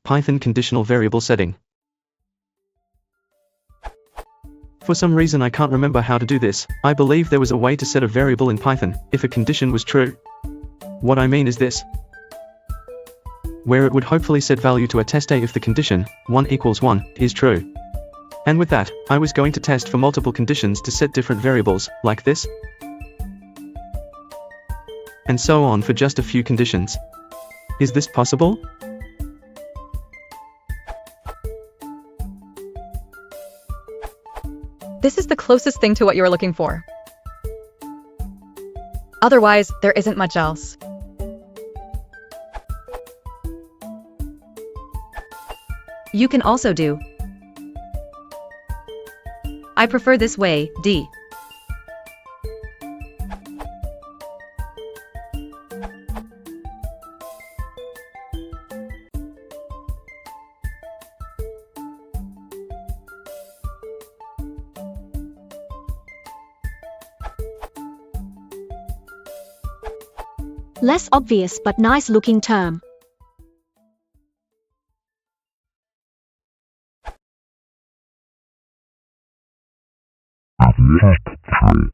Python conditional variable setting. For some reason I can't remember how to do this. I believe there was a way to set a variable in Python if a condition was true. What I mean is this, where it would hopefully set value to a test A if the condition, 1 equals 1, is true. And with that, I was going to test for multiple conditions to set different variables, like this, and so on for just a few conditions. Is this possible? This is the closest thing to what you're looking for. Otherwise, there isn't much else. You can also do. I prefer this way, D. Less obvious but nice looking term. Object tree.